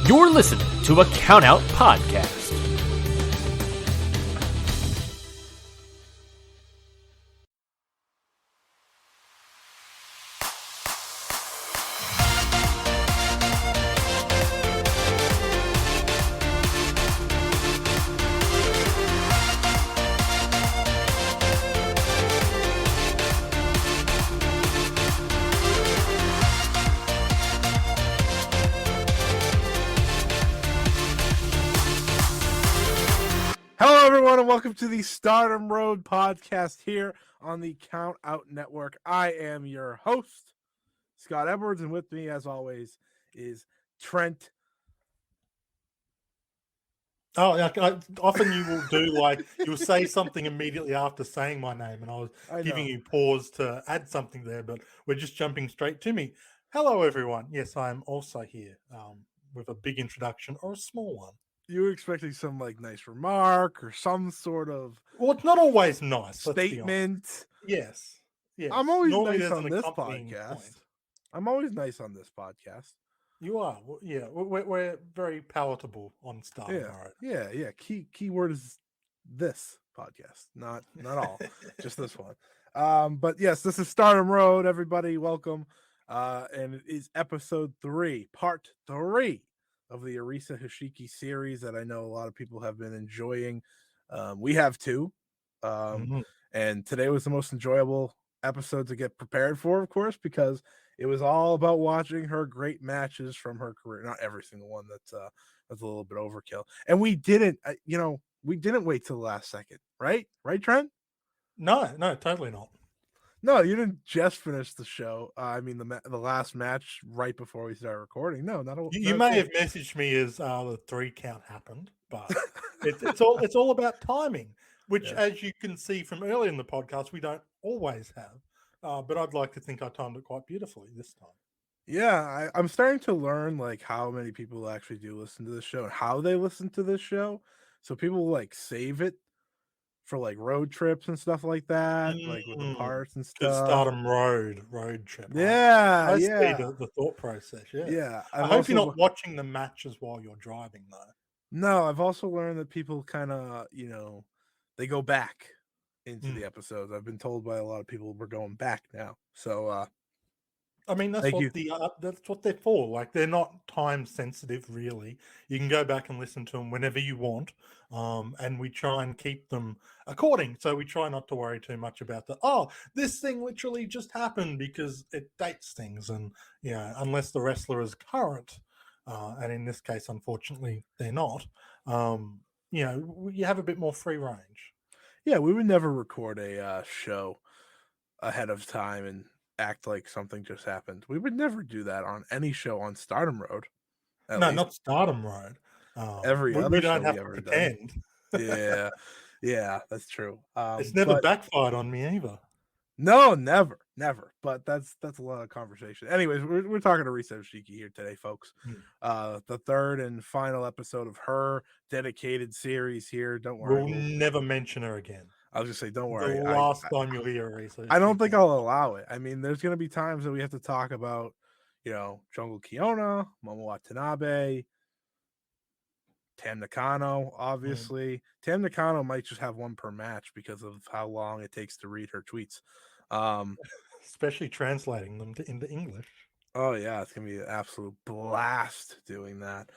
You're listening to a Countout Podcast. Welcome to the Stardom Road podcast here on the Count Out Network. I am your host, Scott Edwards, and with me, as always, is Trent. Oh, often you will do you'll say something immediately after saying my name, and I was giving you pause to add something there, but we're just jumping straight to me. Hello, everyone. Yes, I'm also here with a big introduction or a small one. You were expecting some nice remark or some sort of it's not always nice statement. Yes. I'm always nice on this podcast. You are. Yeah, we're very palatable on Stardom. Yeah. Key word is this podcast, not all, just this one. But yes, this is Stardom Road. Everybody, welcome. And it is episode 3, part 3. Of the Arisa Hoshiki series that I know a lot of people have been enjoying. We have too. And today was the most enjoyable episode to get prepared for, of course, because it was all about watching her great matches from her career. Not every single one, that's a little bit overkill. And we didn't wait till the last second, right? Right, Trent? No, totally not. No, you didn't just finish the show. I mean, the last match right before we started recording. No, not a. You may have messaged me as the 3 count happened, but it's all about timing, which, as you can see from earlier in the podcast, we don't always have. But I'd like to think I timed it quite beautifully this time. Yeah, I'm starting to learn how many people actually do listen to this show and how they listen to this show. So people save it for road trips and stuff like that, with the parts and stuff. Stardom road trip. Yeah, I see the thought process. Yeah. I hope you're not watching the matches while you're driving, though. No, I've also learned that people kind of, they go back into the episodes. I've been told by a lot of people we're going back now. So, I mean, that's what they're for. They're not time sensitive, really. You can go back and listen to them whenever you want. And we try and keep them according. So we try not to worry too much about this thing literally just happened, because it dates things. And, unless the wrestler is current, and in this case, unfortunately, they're not, you have a bit more free range. Yeah, we would never record a show ahead of time and act like something just happened. We would never do that on any show on Stardom Road. No, not Stardom Road. Every other we show don't have we to ever pretend. Yeah, that's true. It's never backfired on me either. No, never. But that's a lot of conversation. Anyways, we're talking to Arisa Hoshiki here today, folks. The third and final episode of her dedicated series here. Don't worry, we'll never mention her again. I was just say, don't worry. The last time you'll hear Arisa. I don't think I'll allow it. I mean, there's going to be times that we have to talk about, Jungle Kiona, Momo Watanabe, Tam Nakano, obviously. Tam Nakano might just have one per match because of how long it takes to read her tweets. Especially translating them into English. Oh, yeah, it's going to be an absolute blast doing that.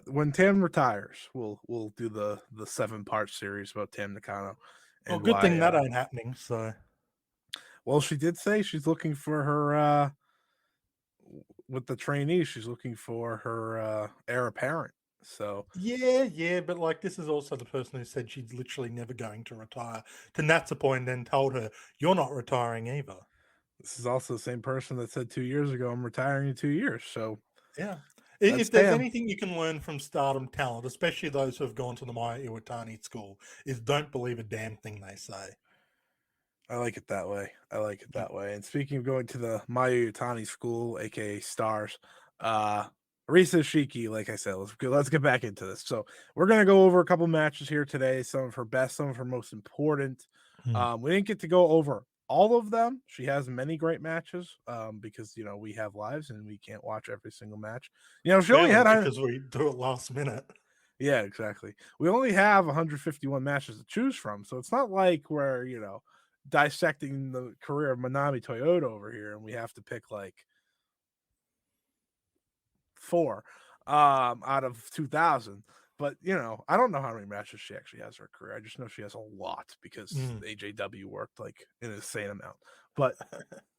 When Tam retires, we'll do the 7-part series about Tam Nakano. Well, good thing that ain't happening. So, well, she did say she's looking for her with the trainees. She's looking for her heir apparent. So yeah, but this is also the person who said she's literally never going to retire to Natsupoi, and then told her you're not retiring either. This is also the same person that said 2 years ago, I'm retiring in 2 years. So yeah. If there's anything you can learn from Stardom talent, especially those who have gone to the Maya Iwatani school, is don't believe a damn thing they say. I like it that way. And speaking of going to the Maya Iwatani school, aka Stars, Arisa Hoshiki, like I said, let's get back into this. So we're gonna go over a couple matches here today. Some of her best, some of her most important. We didn't get to go over all of them. She has many great matches because we have lives and we can't watch every single match. She only had because we do it last minute. Yeah, exactly. We only have 151 matches to choose from, so it's not like we're dissecting the career of Manami Toyota over here, and we have to pick like 4 out of 2,000. But I don't know how many matches she actually has in her career. I just know she has a lot because AJW worked like an insane amount. But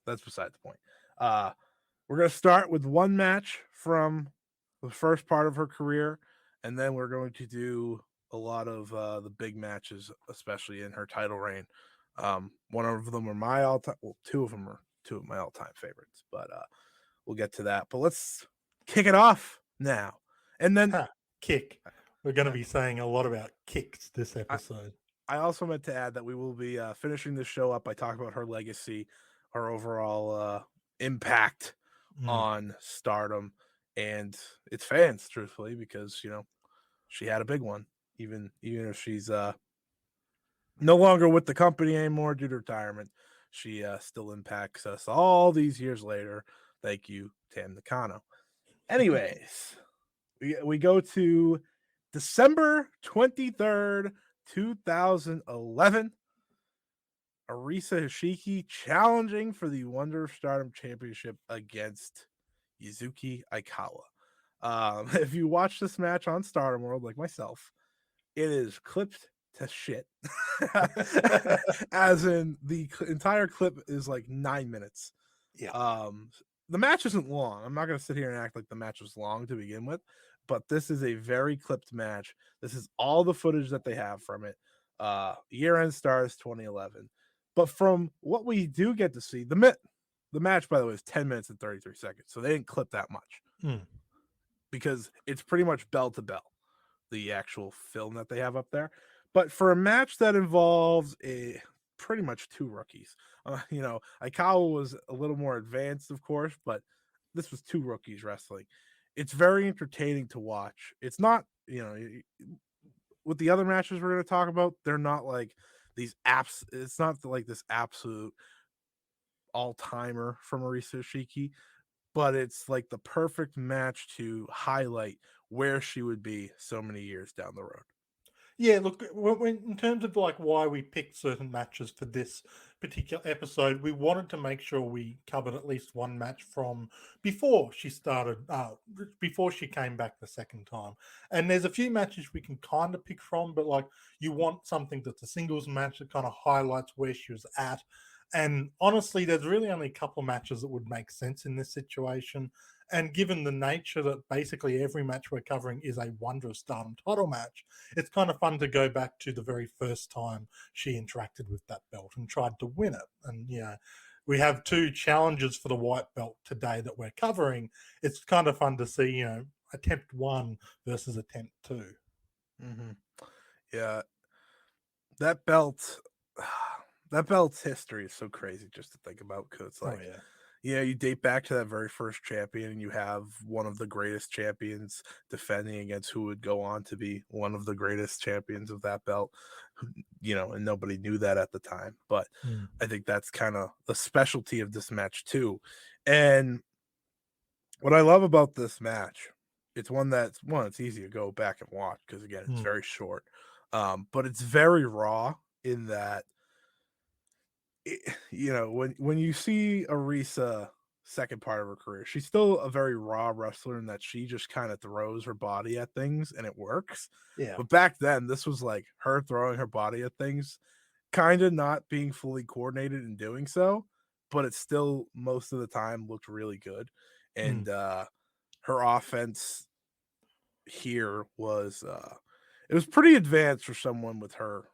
that's beside the point. We're gonna start with one match from the first part of her career, and then we're going to do a lot of the big matches, especially in her title reign. One of them are my all-time. Well, two of them are two of my all-time favorites, but we'll get to that. But let's kick it off now, and then kick. We're going to be saying a lot about kicks this episode. I also meant to add that we will be finishing the show up by talking about her legacy, her overall impact on Stardom and its fans, truthfully, because she had a big one, even if she's no longer with the company anymore due to retirement. She still impacts us all these years later. Thank you, Tam Nakano. Anyways, we go to December 23rd, 2011. Arisa Hoshiki challenging for the Wonder of Stardom Championship against Yuzuki Aikawa. If you watch this match on Stardom World, like myself, it is clipped to shit. As in, the entire clip is like 9 minutes. Yeah. The match isn't long. I'm not going to sit here and act like the match was long to begin with, but this is a very clipped match. This is all the footage that they have from it. Year-end Stars 2011. But from what we do get to see, the match, by the way, is 10 minutes and 33 seconds. So they didn't clip that much because it's pretty much bell to bell, the actual film that they have up there. But for a match that involves pretty much two rookies, Aikawa was a little more advanced, of course, but this was two rookies wrestling. It's very entertaining to watch. It's not, with the other matches we're going to talk about, they're not like these apps. It's not like this absolute all-timer from Arisa Hoshiki, but it's like the perfect match to highlight where she would be so many years down the road. Yeah, look, in terms of like why we picked certain matches for this particular episode, we wanted to make sure we covered at least one match from before she started, before she came back the second time. And there's a few matches we can kind of pick from, but like you want something that's a singles match that kind of highlights where she was at. And honestly, there's really only a couple of matches that would make sense in this situation. And given the nature that basically every match we're covering is a Wonder of Stardom title match, it's kind of fun to go back to the very first time she interacted with that belt and tried to win it. And we have two challenges for the white belt today that we're covering. It's kind of fun to see, attempt 1 versus attempt 2. Mm-hmm. Yeah, that belt's history is so crazy just to think about, because it's like, you date back to that very first champion and you have one of the greatest champions defending against who would go on to be one of the greatest champions of that belt, and nobody knew that at the time. But I think that's kind of the specialty of this match too. And what I love about this match, it's it's easy to go back and watch because, again, it's very short. But it's very raw in that, when you see Arisa second part of her career, she's still a very raw wrestler in that she just kind of throws her body at things and it works. Yeah. But back then, this was like her throwing her body at things, kind of not being fully coordinated in doing so, but it still most of the time looked really good. And her offense here was it was pretty advanced for someone with her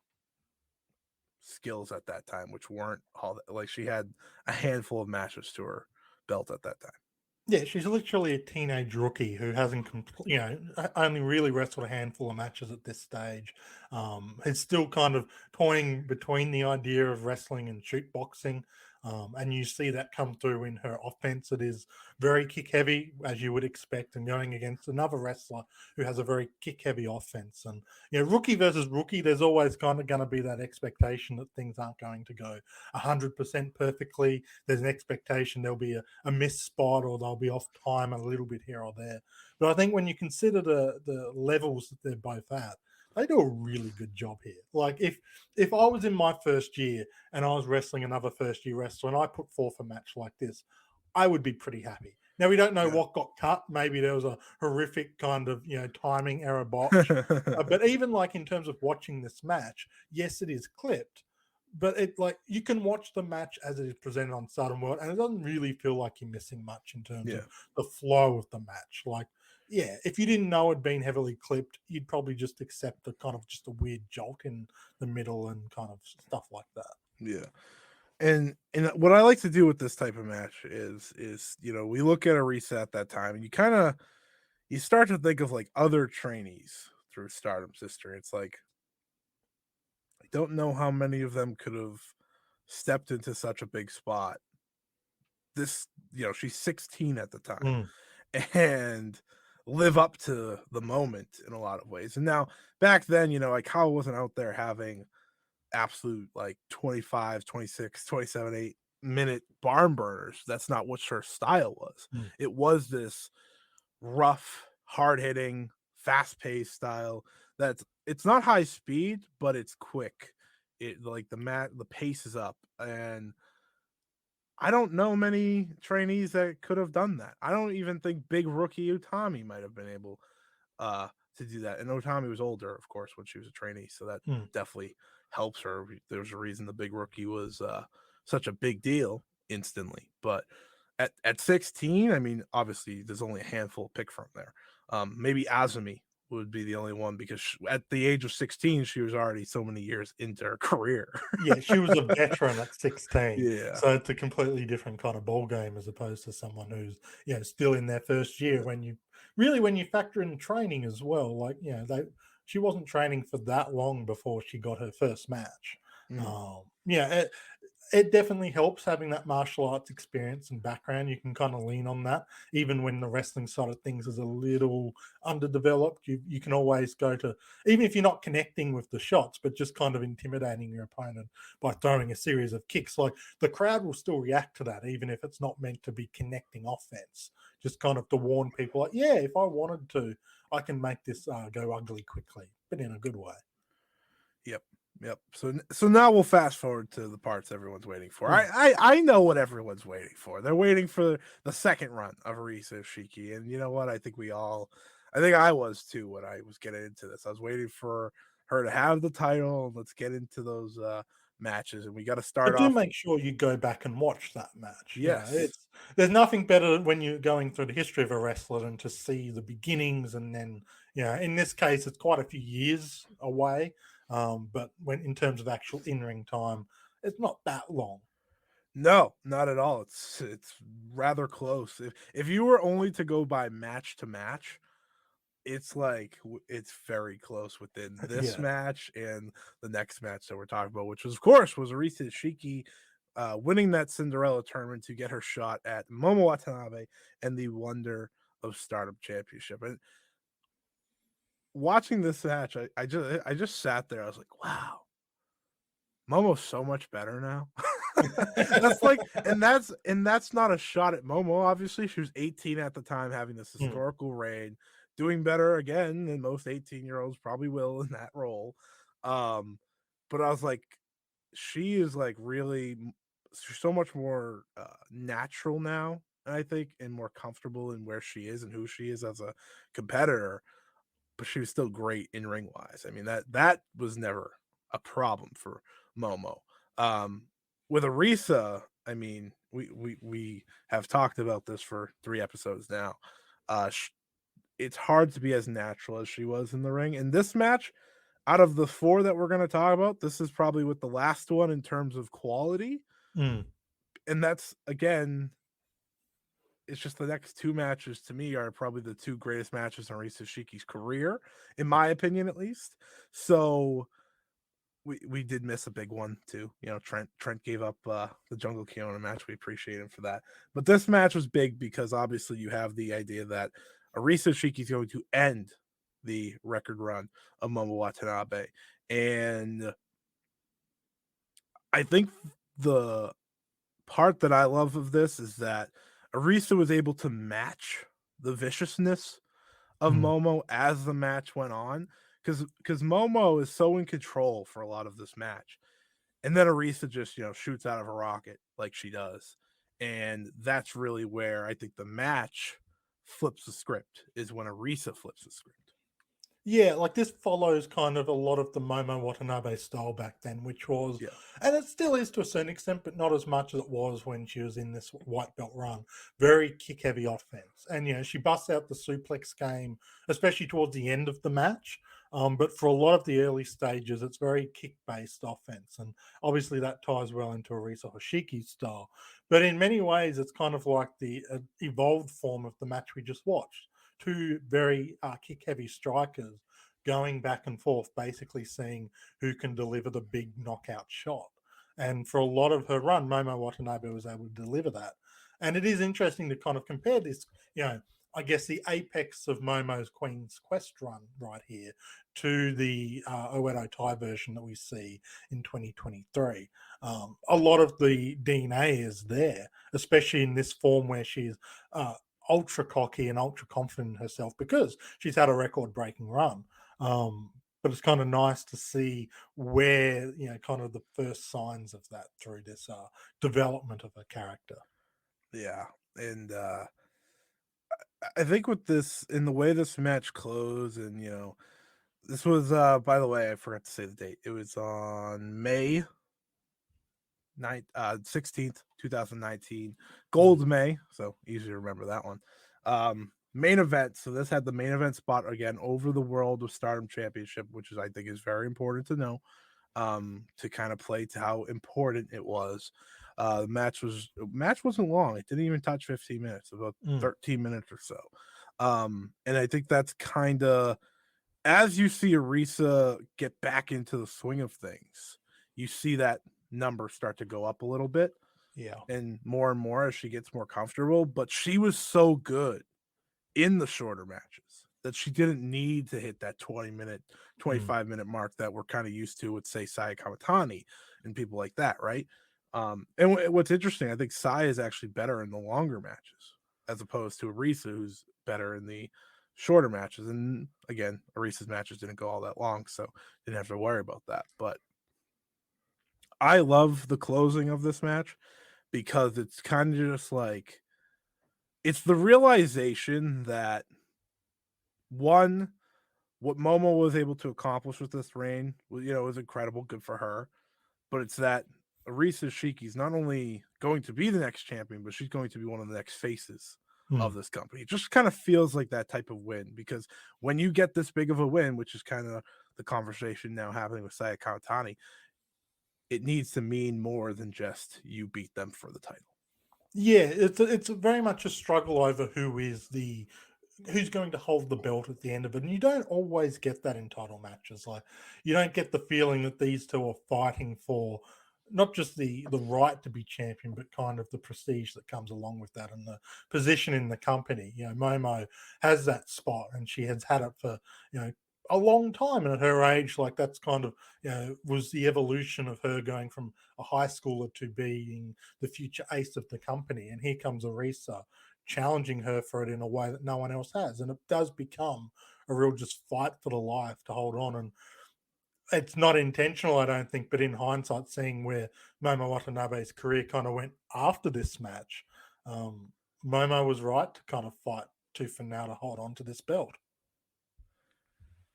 skills at that time, which weren't all that, like, she had a handful of matches to her belt at that time. Yeah, she's literally a teenage rookie who hasn't, only really wrestled a handful of matches at this stage. Is still kind of toying between the idea of wrestling and shoot boxing. And you see that come through in her offense. It is very kick heavy, as you would expect, and going against another wrestler who has a very kick heavy offense. And rookie versus rookie, there's always kind of going to be that expectation that things aren't going to go 100% perfectly. There's an expectation there'll be a missed spot, or they'll be off time a little bit here or there. But I think when you consider the levels that they're both at, they do a really good job here. Like if I was in my first year and I was wrestling another first year wrestler and I put forth a match like this, I would be pretty happy. Now we don't know what got cut. Maybe there was a horrific kind of timing error botch. But even like in terms of watching this match, yes, it is clipped, but it like you can watch the match as it is presented on Stardom World, and it doesn't really feel like you're missing much in terms of the flow of the match. Like, if you didn't know it'd been heavily clipped, you'd probably just accept the kind of just a weird jolt in the middle and kind of stuff like that. Yeah. And what I like to do with this type of match is we look at Arisa at that time, and you start to think of like other trainees through Stardom's history. It's like I don't know how many of them could have stepped into such a big spot. This, she's 16 at the time, and live up to the moment in a lot of ways. And now back then, like Kyle wasn't out there having absolute like 25, 26, 27, 8-minute barn burners. That's not what her style was. It was this rough, hard-hitting, fast-paced style it's not high speed, but it's quick. It like the pace is up, and I don't know many trainees that could have done that. I don't even think big rookie Utami might have been able to do that. And Utami was older, of course, when she was a trainee, so that definitely helps her. There's a reason the big rookie was such a big deal instantly. But at 16, I mean, obviously there's only a handful to pick from there. Maybe Azumi would be the only one, because at the age of 16, she was already so many years into her career. She was a veteran at 16. Yeah. So it's a completely different kind of ball game as opposed to someone who's still in their first year. When you factor in training as well, like she wasn't training for that long before she got her first match. It definitely helps having that martial arts experience and background. You can kind of lean on that. Even when the wrestling side of things is a little underdeveloped, you can always go to, even if you're not connecting with the shots, but just kind of intimidating your opponent by throwing a series of kicks. Like the crowd will still react to that, even if it's not meant to be connecting offense. Just kind of to warn people, like, if I wanted to, I can make this go ugly quickly, but in a good way. Yep. So now we'll fast forward to the parts everyone's waiting for. I know what everyone's waiting for. They're waiting for the second run of Arisa Hoshiki, and you know what? I think I was too when I was getting into this. I was waiting for her to have the title, and let's get into those matches. And we got to start off. Do make sure you go back and watch that match. Yes, there's nothing better when you're going through the history of a wrestler than to see the beginnings, and then in this case, it's quite a few years away. But when in terms of actual in-ring time, it's not that long. No, not at all. It's rather close. If you were only to go by match to match, it's like it's very close within this match and the next match that we're talking about, which was, of course, was Arisa Hoshiki winning that Cinderella tournament to get her shot at Momo Watanabe and the Wonder of Stardom Championship. And watching this match, I just sat there. I was like, wow, Momo's so much better now. That's like, and that's not a shot at Momo. Obviously, she was 18 at the time, having this historical reign, doing better again than most 18-year-olds probably will in that role. But I was like, she is like really, she's so much more natural now, I think, and more comfortable in where she is and who she is as a competitor. But she was still great in ring wise. I mean, that was never a problem for Momo. With Arisa, I mean, we have talked about this for 3 episodes now. It's hard to be as natural as she was in the ring. In this match, out of the 4 that we're going to talk about, this is probably with the last one in terms of quality. And that's, again, it's just the next 2 matches to me are probably the 2 greatest matches in Arisa Hoshiki's career, in my opinion, at least. So we did miss a big one too. You know, Trent gave up the Jungle Kiona match. We appreciate him for that. But this match was big because obviously you have the idea that Arisa Hoshiki is going to end the record run of Momo Watanabe, and I think the part that I love of this is that Arisa was able to match the viciousness of Momo as the match went on, because Momo is so in control for a lot of this match, and then Arisa just shoots out of a rocket like she does, and that's really where I think the match flips the script, is when Arisa flips the script. Yeah, like this follows kind of a lot of the Momo Watanabe style back then, which was, and it still is to a certain extent, but not as much as it was when she was in this white belt run. Very kick heavy offense. And, she busts out the suplex game, especially towards the end of the match. But for a lot of the early stages, it's very kick based offense. And obviously that ties well into Arisa Hoshiki's style. But in many ways, it's kind of like the evolved form of the match we just watched. Two very kick-heavy strikers going back and forth, basically seeing who can deliver the big knockout shot. And for a lot of her run, Momo Watanabe was able to deliver that. And it is interesting to kind of compare this, I guess the apex of Momo's Queen's Quest run right here to the Oedo Tai version that we see in 2023. A lot of the DNA is there, especially in this form where she's ultra cocky and ultra confident in herself because she's had a record breaking run. But it's kind of nice to see where, kind of the first signs of that through this development of a character. Yeah. And I think with this, in the way this match closed, and this was by the way, I forgot to say the date. It was on May 16th, 2019. Gold May, so easy to remember that one. Main event. So this had the main event spot again over the World of Stardom Championship, which I think is very important to know, to kind of play to how important it was. The match wasn't long. It didn't even touch 15 minutes, about 13 minutes or so. And I think that's kind of, as you see Arisa get back into the swing of things, you see that number start to go up a little bit. Yeah. And more as she gets more comfortable. But she was so good in the shorter matches that she didn't need to hit that 20-minute, 25-minute mark that we're kind of used to with, say, Saya Kamatani and people like that, right? And what's interesting, I think Sai is actually better in the longer matches as opposed to Arisa, who's better in the shorter matches. And again, Arisa's matches didn't go all that long, so didn't have to worry about that. But I love the closing of this match because it's kind of just like, it's the realization that, one, what Momo was able to accomplish with this reign, was incredible, good for her. But it's that Arisa Hoshiki is not only going to be the next champion, but she's going to be one of the next faces of this company. It just kind of feels like that type of win, because when you get this big of a win, which is kind of the conversation now happening with Saya Kamatani, it needs to mean more than just you beat them for the title. Yeah, it's very much a struggle over who's going to hold the belt at the end of it. And you don't always get that in title matches. Like, you don't get the feeling that these two are fighting for not just the right to be champion, but kind of the prestige that comes along with that and the position in the company. Momo has that spot and she has had it for, a long time. And at her age, like, that's kind of, was the evolution of her going from a high schooler to being the future ace of the company. And here comes Arisa challenging her for it in a way that no one else has. And it does become a real just fight for the life to hold on. And it's not intentional, I don't think, but in hindsight, seeing where Momo Watanabe's career kind of went after this match, Momo was right to kind of fight tooth and nail to hold on to this belt.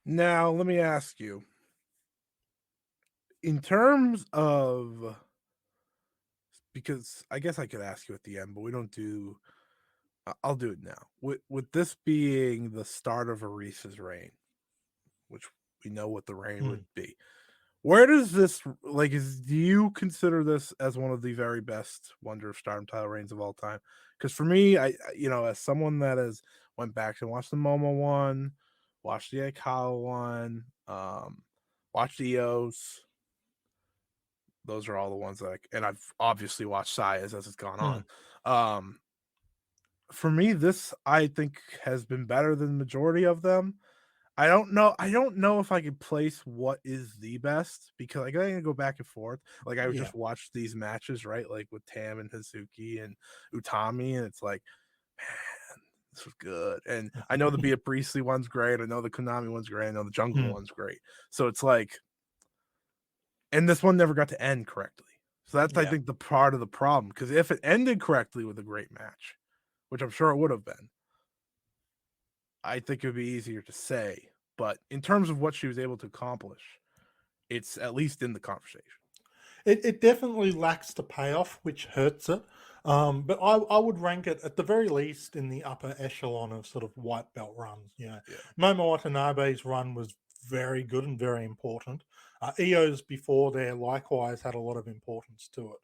Now, let me ask you, in terms of, because I guess I could ask you at the end, but we don't do, I'll do it now. With this being the start of Arisa's reign, which we know what the reign would be, where does this, like, do you consider this as one of the very best Wonder of Stardom title reigns of all time? Because for me, I as someone that has went back and watched the Momo one, watched the Aikawa one, watched the Eos, Those are all the ones that and I've obviously watched Saya's as it's gone Mm. on. For me, this I think has been better than the majority of them. I don't know. I don't know if I could place what is the best because I gotta go back and forth. Like I would Yeah. just watch these matches, right? Like with Tam and Hazuki and Utami, and it's like, man, this was good. And I know the Bea Priestley one's great. I know the Konami one's great. I know the Jungle one's great. So it's like, and this one never got to end correctly. So that's I Yeah. think the part of the problem because if it ended correctly with a great match, which I'm sure it would have been, I think it would be easier to say. But in terms of what she was able to accomplish, it's at least in the conversation. It definitely lacks the payoff, which hurts it. But I would rank it at the very least in the upper echelon of sort of white belt runs. You know, Yeah. Momo Watanabe's run was very good and very important. Io's before there likewise had a lot of importance to it.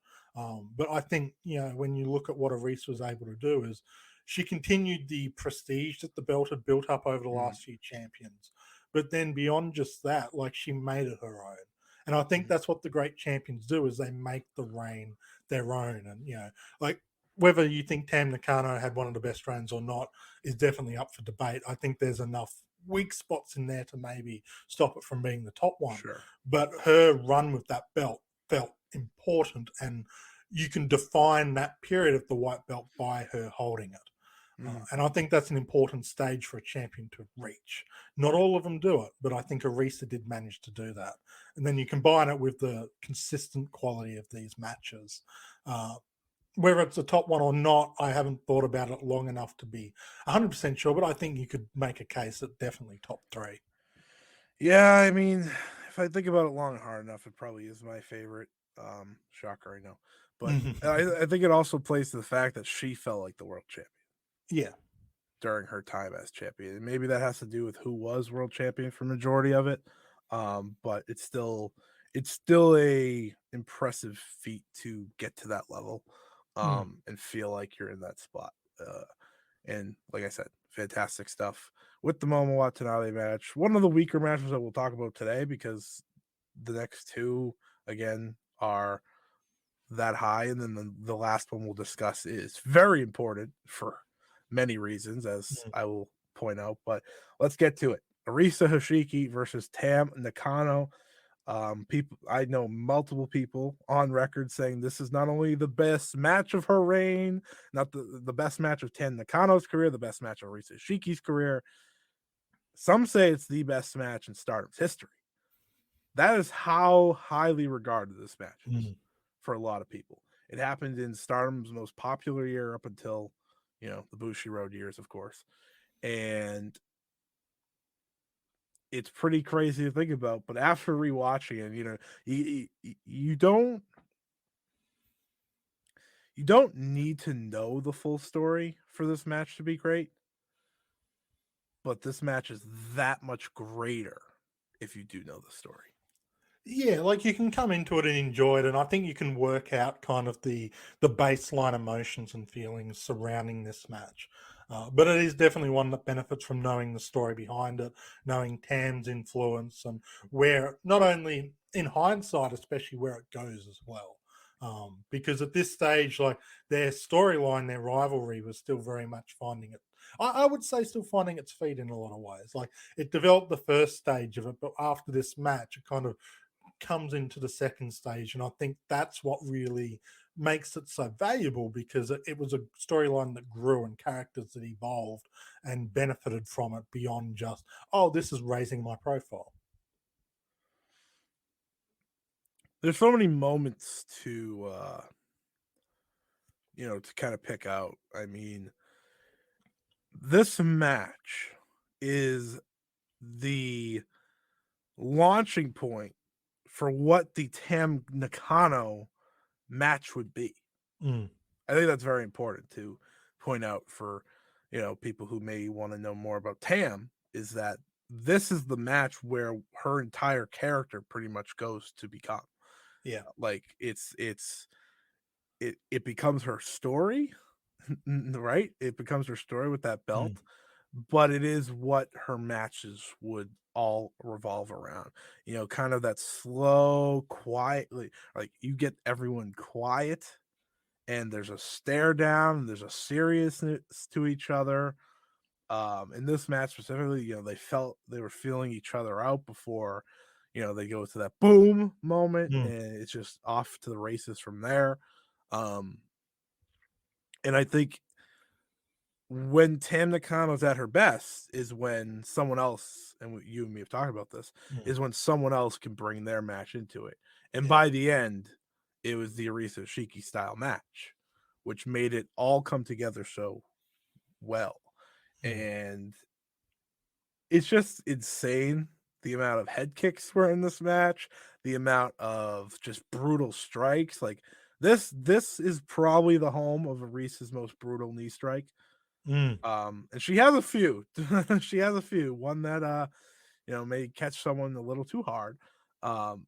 But I think, you know, when you look at what Arisa was able to do is she continued the prestige that the belt had built up over the last few champions. But then beyond just that, like she made it her own. And I think that's what the great champions do is they make the reign their own. And, you know, like whether you think Tam Nakano had one of the best reigns or not is definitely up for debate. I think there's enough weak spots in there to maybe stop it from being the top one. Sure. But her run with that belt felt important, and you can define that period of the white belt by her holding it. And I think that's an important stage for a champion to reach. Not all of them do it, but I think Arisa did manage to do that. And then you combine it with the consistent quality of these matches. Whether it's a top one or not, I haven't thought about it long enough to be 100% sure, but I think you could make a case that definitely top three. Yeah, I mean, if I think about it long and hard enough, it probably is my favorite. Shocker, I know. But I think it also plays to the fact that she felt like the world champion. Yeah. During her time as champion. And maybe that has to do with who was world champion for majority of it. But it's still a impressive feat to get to that level and feel like you're in that spot. And like I said, fantastic stuff with the Momo Watanabe match. One of the weaker matches that we'll talk about today because the next two again are that high, and then the last one we'll discuss is very important for many reasons, as I will point out. But let's get to it. Arisa Hoshiki versus Tam Nakano. People, I know multiple people on record saying this is not only the best match of her reign, not the best match of Tam Nakano's career, the best match of Arisa Hoshiki's career. Some say it's the best match in Stardom's history. That is how highly regarded this match is for a lot of people. It happened in Stardom's most popular year up until, the Bushiroad years, of course. And it's pretty crazy to think about. But after rewatching it, you don't need to know the full story for this match to be great. But this match is that much greater if you do know the story. Yeah, like you can come into it and enjoy it, and I think you can work out kind of the baseline emotions and feelings surrounding this match. But it is definitely one that benefits from knowing the story behind it, knowing Tam's influence, and where not only in hindsight, especially where it goes as well. Because at this stage, like their storyline, their rivalry was still very much finding it. I would say still finding its feet in a lot of ways. Like it developed the first stage of it, but after this match, it kind of comes into the second stage, and I think that's what really makes it so valuable because it was a storyline that grew and characters that evolved and benefited from it beyond just, oh, this is raising my profile. There's so many moments to to kind of pick out. I mean, this match is the launching point for what the Tam Nakano match would be. I think that's very important to point out for people who may want to know more about Tam, is that this is the match where her entire character pretty much goes to become. Yeah. Like it becomes her story, right? It becomes her story with that belt. but it is what her matches would all revolve around. You know, kind of that slow, quietly, like you get everyone quiet and there's a stare down, and there's a seriousness to each other. In this match specifically, you know, they were feeling each other out before, you know, they go to that boom moment, Mm, and it's just off to the races from there. Um, and I think when Tam Nakano's at her best is when someone else, and you and me have talked about this, mm, is when someone else can bring their match into it. And yeah. by the end, it was the Arisa Hoshiki style match, which made it all come together so well. Mm, And it's just insane the amount of head kicks were in this match, the amount of just brutal strikes. Like this is probably the home of Arisa's most brutal knee strike. mm, And she has a few. She has a few. One that you know, may catch someone a little too hard.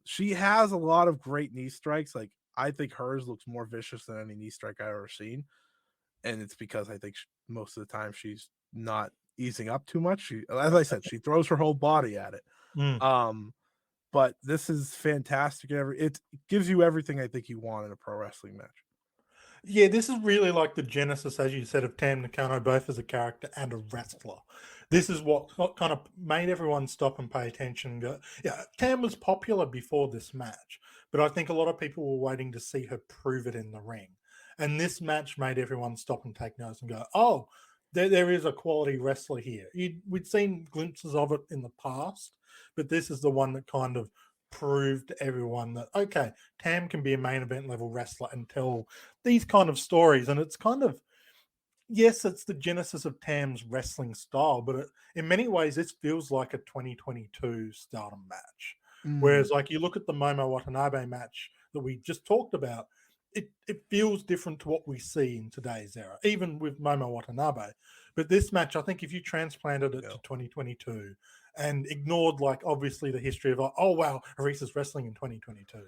She has a lot of great knee strikes. Like I think hers looks more vicious than any knee strike I've ever seen, and it's because I think most of the time she's not easing up too much. She, as I said, she throws her whole body at it. mm. Um, but this is fantastic. It gives you everything I think you want in a pro wrestling match. Yeah, this is really like the genesis, as you said, of Tam Nakano, both as a character and a wrestler. This is what kind of made everyone stop and pay attention. And go, yeah, Tam was popular before this match, but I think a lot of people were waiting to see her prove it in the ring. And this match made everyone stop and take notice and go, oh, there is a quality wrestler here. We'd seen glimpses of it in the past, but this is the one that kind of proved to everyone that, okay, Tam can be a main event level wrestler and tell these kind of stories. And it's kind of, yes, it's the genesis of Tam's wrestling style, but in many ways, this feels like a 2022 Stardom match. Mm, Whereas, like, you look at the Momo Watanabe match that we just talked about, it feels different to what we see in today's era, even with Momo Watanabe. But this match, I think if you transplanted it yeah, to 2022 and ignored, like, obviously the history of, like, oh, wow, Arisa's wrestling in 2022,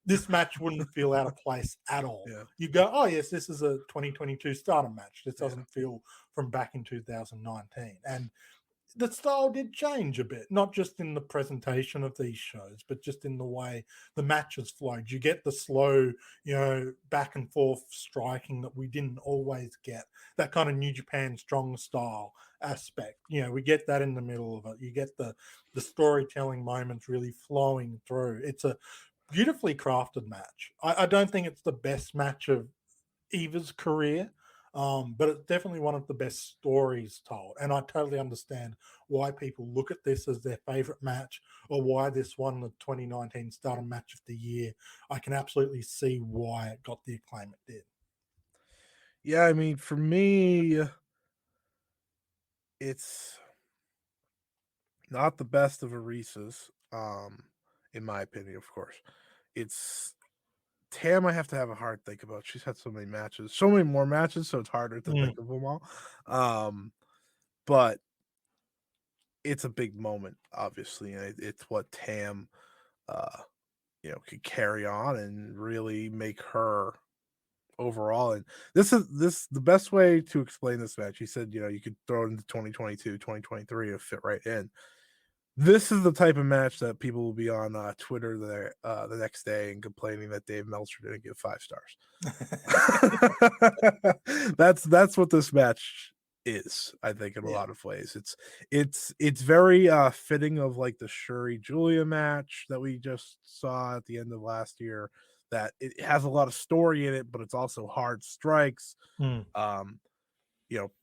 this match wouldn't feel out of place at all. yeah, You go, oh, yes, this is a 2022 Stardom match. This yeah. doesn't feel from back in 2019. And the style did change a bit, not just in the presentation of these shows, but just in the way the matches flowed. You get the slow, back and forth striking that we didn't always get, that kind of New Japan strong style aspect. We get that in the middle of it. You get the storytelling moments really flowing through. It's a beautifully crafted match. I don't think it's the best match of Eva's career, but it's definitely one of the best stories told. And I totally understand why people look at this as their favorite match, or why this won the 2019 Stardom Match of the Year. I can absolutely see why it got the acclaim it did. Yeah, I mean, for me, it's not the best of Arisa's, in my opinion, of course. It's Tam, I have to have a hard think about. She's had so many matches, so many more matches, so it's harder to Mm, think of them all. Um, but it's a big moment, obviously, and it's what Tam, uh, could carry on and really make her overall. And this the best way to explain this match. He said, you could throw it into 2022, 2023 to fit right in. This is the type of match that people will be on Twitter the next day and complaining that Dave Meltzer didn't give 5 stars. That's what this match is, I think, in a yeah. lot of ways. It's very fitting of like the Shuri Julia match that we just saw at the end of last year. That it has a lot of story in it, but it's also hard strikes. Mm, Um,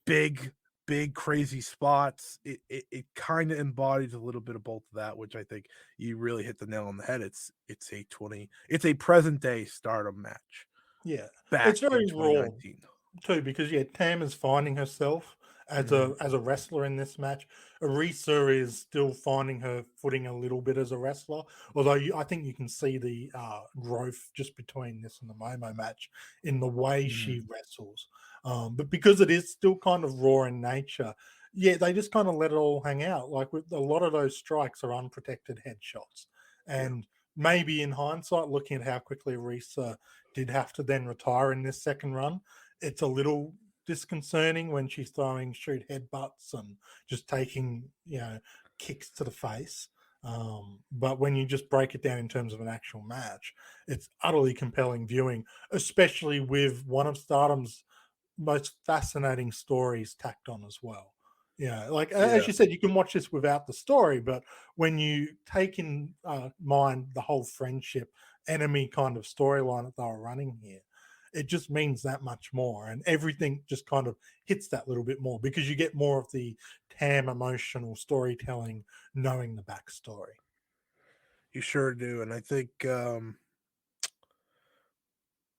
big crazy spots. It kind of embodies a little bit of both of that, which I think you really hit the nail on the head. It's a present day Stardom match yeah. back It's in very raw 2019. too, because Tam is finding herself as Mhm. a wrestler in this match. Arisa is still finding her footing a little bit as a wrestler, although I think you can see the growth just between this and the Momo match in the way Mhm. she wrestles. But because it is still kind of raw in nature, they just kind of let it all hang out. Like with a lot of those strikes are unprotected headshots, Yeah. and maybe in hindsight, looking at how quickly Arisa did have to then retire in this second run, it's a little disconcerting when she's throwing shoot headbutts and just taking, kicks to the face. But when you just break it down in terms of an actual match, it's utterly compelling viewing, especially with one of Stardom's most fascinating stories tacked on as well. As you said, you can watch this without the story, but when you take in mind the whole friendship enemy kind of storyline that they were running here, it just means that much more, and everything just kind of hits that little bit more because you get more of the Tam emotional storytelling, knowing the backstory. You sure do, and I think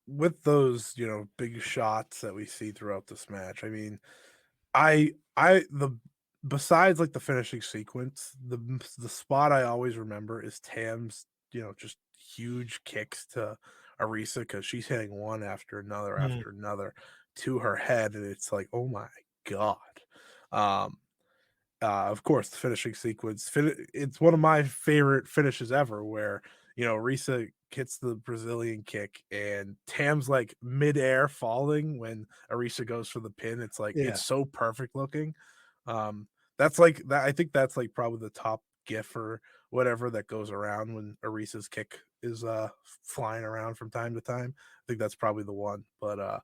with those big shots that we see throughout this match, I mean, the besides like the finishing sequence, the spot I always remember is Tam's just huge kicks to Arisa because she's hitting one after another to her head, and it's like, oh my god. Um, of course, the finishing sequence. It's one of my favorite finishes ever, where Risa hits the Brazilian kick, and Tam's like midair falling when Arisa goes for the pin. It's like it's so perfect looking. That's like that. I think that's like probably the top gif or whatever that goes around when Arisa's kick is flying around from time to time. I think that's probably the one. But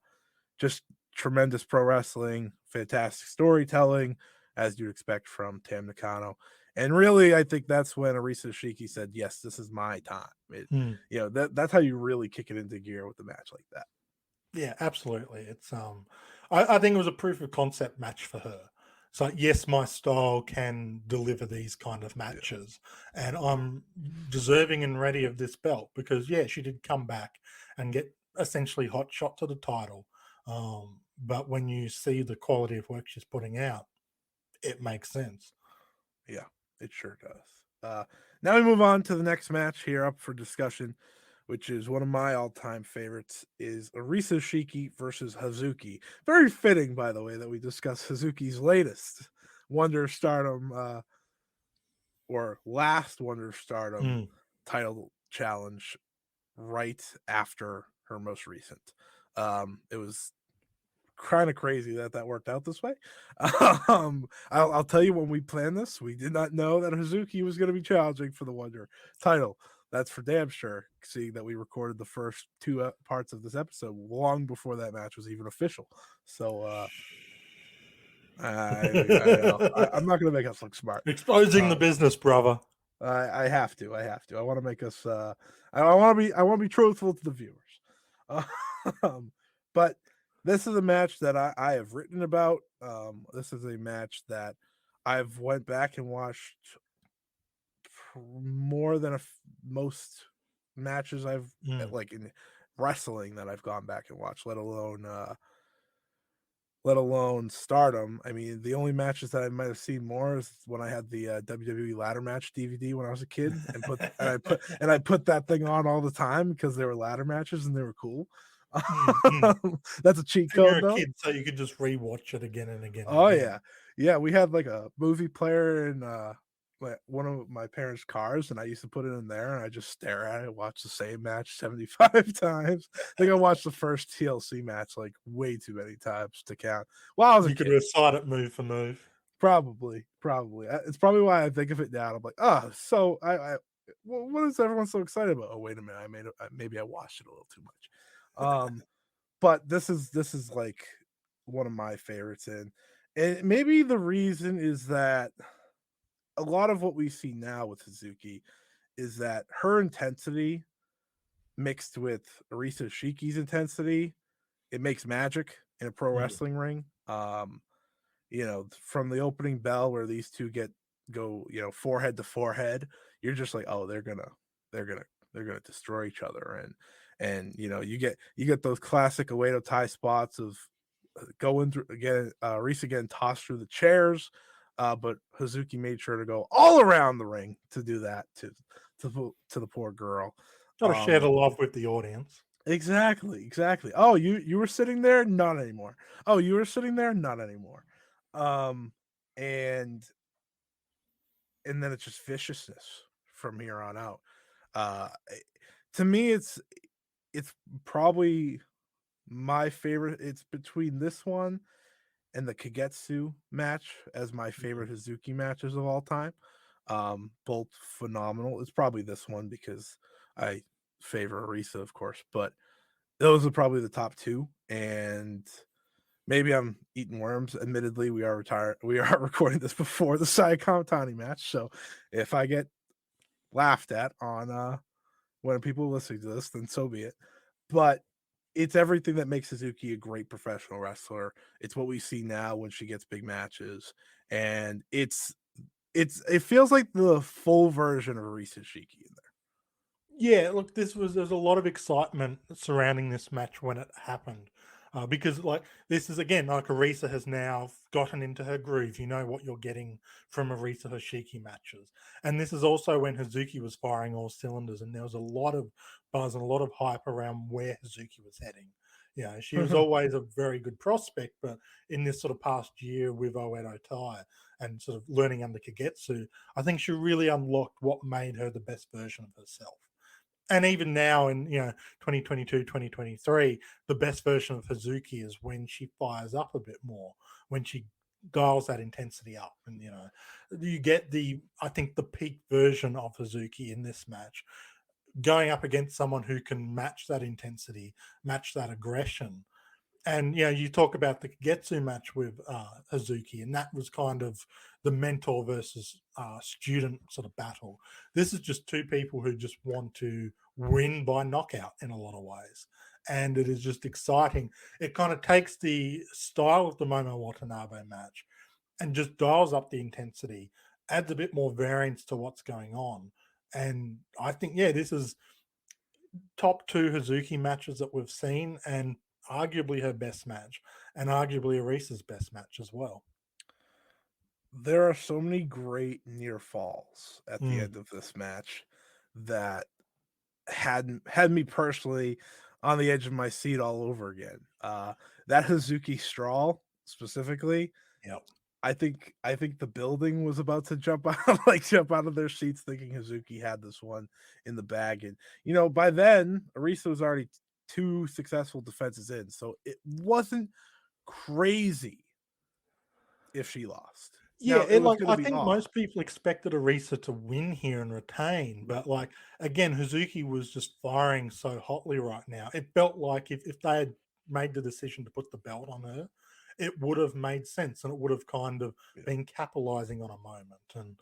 just tremendous pro wrestling, fantastic storytelling, as you'd expect from Tam Nakano. And really, I think that's when Arisa Hoshiki said, "Yes, this is my time." That's how you really kick it into gear with a match like that. Yeah, absolutely. It's I think it was a proof of concept match for her. So yes, my style can deliver these kind of matches, and I'm deserving and ready of this belt because she did come back and get essentially hot shot to the title. But when you see the quality of work she's putting out, it makes sense. Yeah, it sure does. Now we move on to the next match here up for discussion, which is one of my all-time favorites, is Arisa Hoshiki versus Hazuki. Very fitting, by the way, that we discuss Hazuki's latest Wonder Stardom or last Wonder Stardom title challenge right after her most recent. It was kind of crazy that worked out this way. I'll tell you, when we planned this, we did not know that Hazuki was going to be challenging for the Wonder title. That's for damn sure, seeing that we recorded the first two parts of this episode long before that match was even official. So I'm not going to make us look smart. Exposing the business, brother. I have to. I want to make us. I want to be truthful to the viewers. But this is a match that I have written about. This is a match that I've went back and watched more than most matches I've like in wrestling that I've gone back and watched, let alone Stardom. I mean, the only matches that I might have seen more is when I had the WWE ladder match DVD when I was a kid, and I put that thing on all the time because they were ladder matches and they were cool. That's a cheat code. You're a kid, so you could just rewatch it again and again. Oh yeah. We had like a movie player in one of my parents' cars, and I used to put it in there, and I just stare at it, watch the same match 75 times. I think I watched the first TLC match like way too many times to count. Well, I was you could recite it move for move. Probably. It's probably why I think of it now. I'm like, so what is everyone so excited about? Oh, wait a minute, maybe I watched it a little too much. But this is like one of my favorites, and maybe the reason is that a lot of what we see now with Hazuki is that her intensity mixed with Arisa Hoshiki's intensity, it makes magic in a pro wrestling ring. From the opening bell where these two go forehead to forehead, you're just like, oh, they're gonna destroy each other, and you get those classic Oedo Tai spots of going through again, Risa getting tossed through the chairs, but Hazuki made sure to go all around the ring to do that to the poor girl. Got to share the love with the audience. Exactly. Oh, you were sitting there, not anymore. Oh, you were sitting there, not anymore. And then it's just viciousness from here on out. To me, it's probably my favorite. It's between this one and the Kagetsu match as my favorite Hazuki matches of all time. Both phenomenal. It's probably this one because I favor Arisa, of course, but those are probably the top two. And maybe I'm eating worms. Admittedly, we are retired. We are recording this before the Sayaka Tani match, so if I get laughed at on when people listening to this, then so be it. But it's everything that makes Suzuki a great professional wrestler. It's what we see now when she gets big matches, and it feels like the full version of Arisa Hoshiki in there. Yeah, look, there's a lot of excitement surrounding this match when it happened, because like this is again like Arisa has now gotten into her groove. You know what you're getting from Arisa Hoshiki matches, and this is also when Hazuki was firing all cylinders, and there was a lot of buzz and a lot of hype around where Hazuki was heading. Yeah, she was always a very good prospect, but in this sort of past year with Oedo Tai and sort of learning under Kagetsu, I think she really unlocked what made her the best version of herself. And even now in 2022 2023, the best version of Hazuki is when she fires up a bit more, when she dials that intensity up, and you get I think the peak version of Hazuki in this match, going up against someone who can match that intensity, match that aggression. And you talk about the Getsu match with Hazuki, and that was kind of the mentor versus student sort of battle. This is just two people who just want to win by knockout in a lot of ways, and it is just exciting. It kind of takes the style of the Momo Watanabe match and just dials up the intensity, adds a bit more variance to what's going on, and I think this is top two Hazuki matches that we've seen, and arguably her best match, and arguably Arisa's best match as well. There are so many great near falls at the end of this match that had me personally on the edge of my seat all over again. That Hazuki Straw specifically, Yep. I think the building was about to jump out of their seats thinking Hazuki had this one in the bag. And by then Arisa was already two successful defenses in, so it wasn't crazy if she lost. Yeah, Now it was like going to I be think odd. most people expected Arisa to win here and retain, but like again, Hazuki was just firing so hotly right now. It felt like if they had made the decision to put the belt on her, it would have made sense, and it would have kind of been capitalizing on a moment. And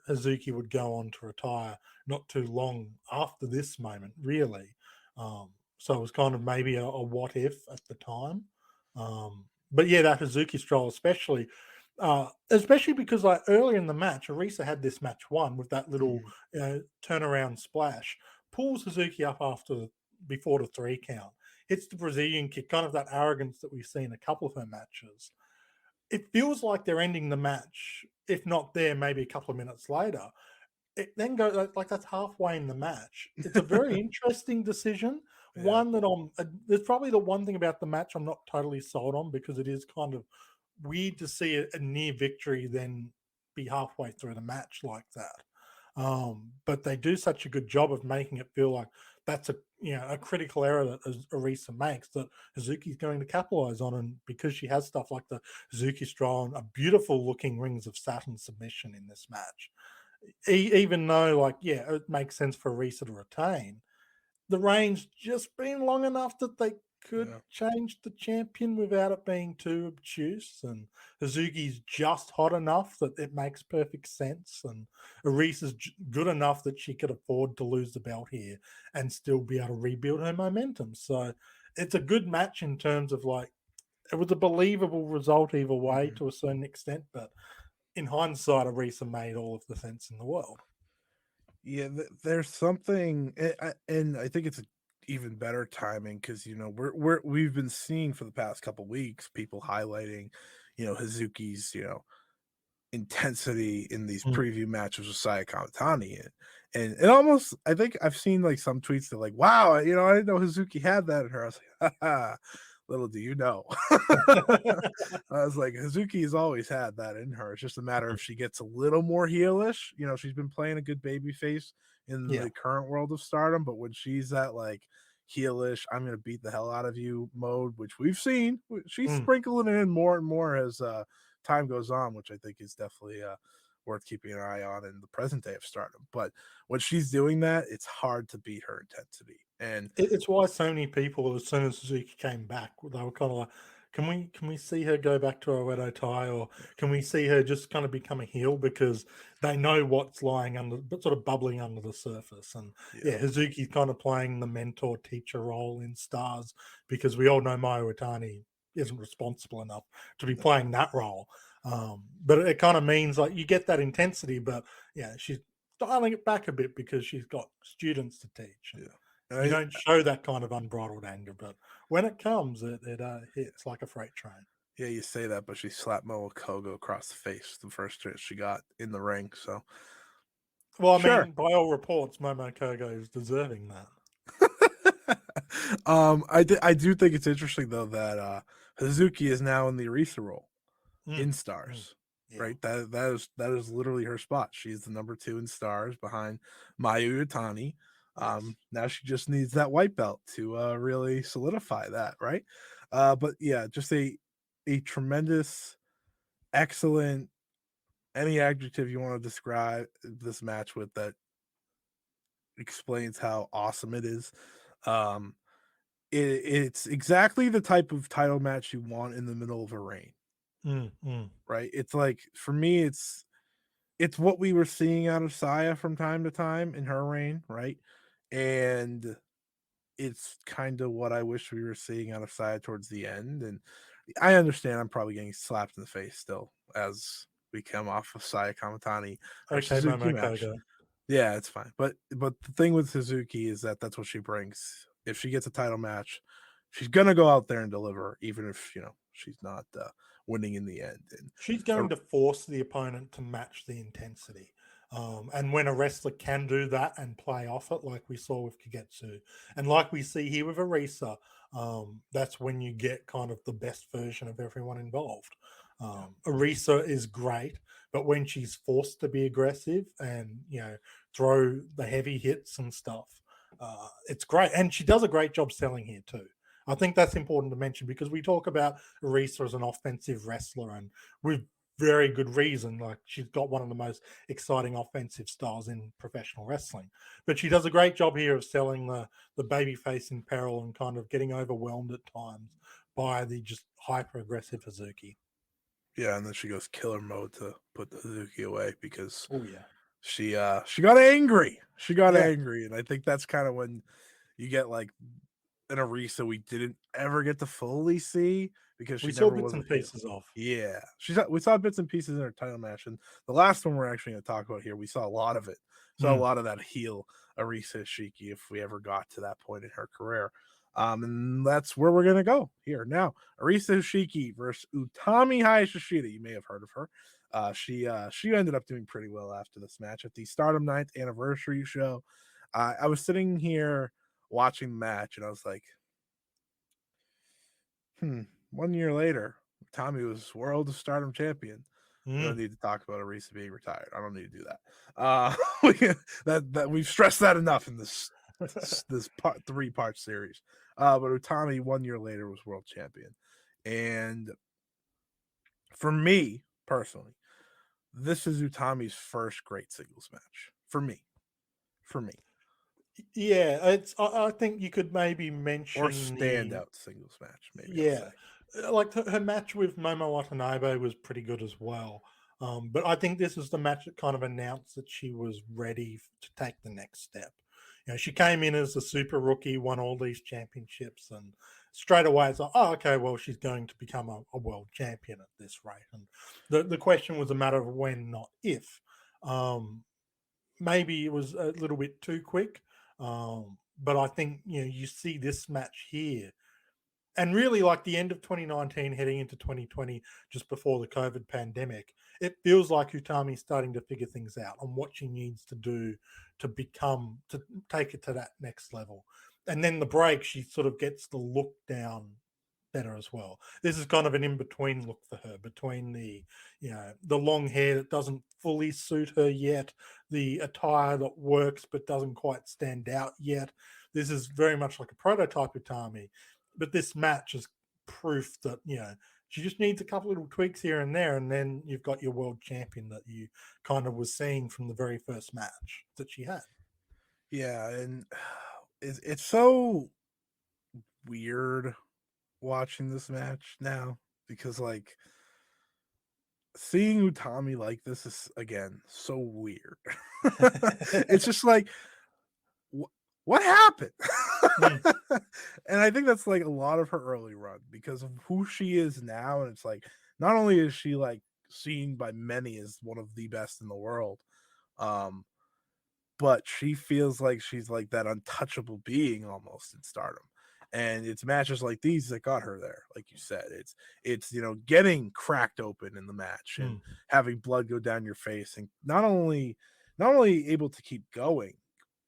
Hazuki would go on to retire not too long after this moment, really. So it was kind of maybe a what if at the time. But that Hazuki stroll especially because like earlier in the match, Arisa had this match won with that little turnaround splash, pulls Suzuki up before the 3 count, hits the Brazilian kick, kind of that arrogance that we've seen a couple of her matches. It feels like they're ending the match, if not there, maybe a couple of minutes later. It then goes like that's halfway in the match. It's a very interesting decision. One that there's probably the one thing about the match I'm not totally sold on, because it is kind of weird to see a near victory then be halfway through the match like that. But they do such a good job of making it feel like that's a critical error that Arisa makes that Hazuki's going to capitalize on, and because she has stuff like the Hazuki Strong, a beautiful looking Rings of Saturn submission in this match. Even though it makes sense for Arisa to retain, the reign's just been long enough that they could change the champion without it being too obtuse, and Hazuki's just hot enough that it makes perfect sense, and Arisa's good enough that she could afford to lose the belt here and still be able to rebuild her momentum. So it's a good match in terms of it was a believable result either way to a certain extent, but in hindsight, Arisa made all of the sense in the world. Yeah, there's something, and I think it's even better timing because we've been seeing for the past couple weeks people highlighting, Hazuki's intensity in these preview matches with Sayaka Kamitani, and it almost, I think I've seen some tweets that wow, I didn't know Hazuki had that in her. I was like, haha, little do you know. I was like, Hazuki's always had that in her. It's just a matter if she gets a little more heelish. She's been playing a good baby face in the current world of Stardom, but when she's at heelish, I'm gonna beat the hell out of you mode, which we've seen. She's sprinkling it in more and more as time goes on, which I think is definitely worth keeping an eye on in the present day of Stardom. But when she's doing that, it's hard to beat her intensity. And it's why so many people, as soon as Suzuki came back, they were kind of like, can we see her go back to Oedo Tai, or can we see her just kind of become a heel, because they know what's lying under, but sort of bubbling under the surface. And yeah, Hazuki's kind of playing the mentor teacher role in Stars, because we all know Mayu Iwatani isn't responsible enough to be playing that role. But it kind of means like you get that intensity, but yeah, she's dialing it back a bit because she's got students to teach. You don't show that kind of unbridled anger, but when it comes, it hits like a freight train. Yeah, you say that, but she slapped Moa Kogo across the face the first chance she got in the ring. So, well, I mean, by all reports, Momo Kogo is deserving that. I do think it's interesting though that Hazuki is now in the Arisa role in Stars. Yeah. Right, that is literally her spot. She's the number 2 in Stars behind Mayu Iwatani. Now she just needs that white belt to really solidify that, right? But yeah, just a tremendous, excellent, any adjective you want to describe this match with that explains how awesome it is. It's exactly the type of title match you want in the middle of a reign. Right? It's like, for me, it's what we were seeing out of Saya from time to time in her reign, right? And it's kind of what I wish we were seeing out of Saya towards the end. And I understand I'm probably getting slapped in the face still as we come off of Saya Kamatani or Suzuki match. Yeah, it's fine. But the thing with Suzuki is that that's what she brings. If she gets a title match, she's gonna go out there and deliver, even if she's not winning in the end. And she's going to force the opponent to match the intensity. And when a wrestler can do that and play off it, like we saw with Kagetsu, and like we see here with Arisa, that's when you get kind of the best version of everyone involved. Arisa is great, but when she's forced to be aggressive and throw the heavy hits and stuff, it's great. And she does a great job selling here too. I think that's important to mention, because we talk about Arisa as an offensive wrestler, and with very good reason. Like, she's got one of the most exciting offensive styles in professional wrestling. But she does a great job here of selling the babyface in peril and kind of getting overwhelmed at times by the just hyper-aggressive Hazuki. Yeah, and then she goes killer mode to put the Hazuki away because she got angry. She got angry, and I think that's kind of when you get like an Arisa we didn't ever get to fully see, because we saw bits and pieces of. Yeah, we saw bits and pieces in her title match, and the last one we're actually going to talk about here, we saw a lot of it. Saw a lot of that heel Arisa Hoshiki if we ever got to that point in her career. And that's where we're going to go here now. Arisa Hoshiki versus Utami Hayashishita. You may have heard of her. She ended up doing pretty well after this match at the Stardom 9th anniversary show. I was sitting here watching the match, and I was like, 1 year later, Tommy was World of Stardom champion. We don't need to talk about Arisa being retired. I don't need to do that. That we've stressed that enough in this 3-part series. But Utami 1 year later was world champion, and for me personally, this is Utami's first great singles match. For me. Yeah, it's. I think you could maybe mention or standout singles match. Maybe. Yeah, like her match with Momo Watanabe was pretty good as well. But I think this is the match that kind of announced that she was ready to take the next step. She came in as a super rookie, won all these championships, and straight away it's like, oh, okay, well, she's going to become a world champion at this rate. And the question was a matter of when, not if. Maybe it was a little bit too quick. But I think, you see this match here, and really like the end of 2019 heading into 2020, just before the COVID pandemic, it feels like Utami's starting to figure things out on what she needs to do to take it to that next level. And then the break, she sort of gets the look down better as well. This is kind of an in-between look for her, between the long hair that doesn't fully suit her yet, the attire that works but doesn't quite stand out yet. this is very much like a prototype Utami, but this match is proof that, she just needs a couple little tweaks here and there, and then you've got your world champion that you kind of was seeing from the very first match that she had. Yeah, and it's so weird watching this match now because like seeing Utami like this is again so weird. It's just like what happened? And I think that's like a lot of her early run because of who she is now. And it's like not only is she like seen by many as one of the best in the world, but she feels like she's like that untouchable being almost in Stardom. And it's matches like these that got her there, like you said. It's getting cracked open in the match and having blood go down your face, and not only able to keep going,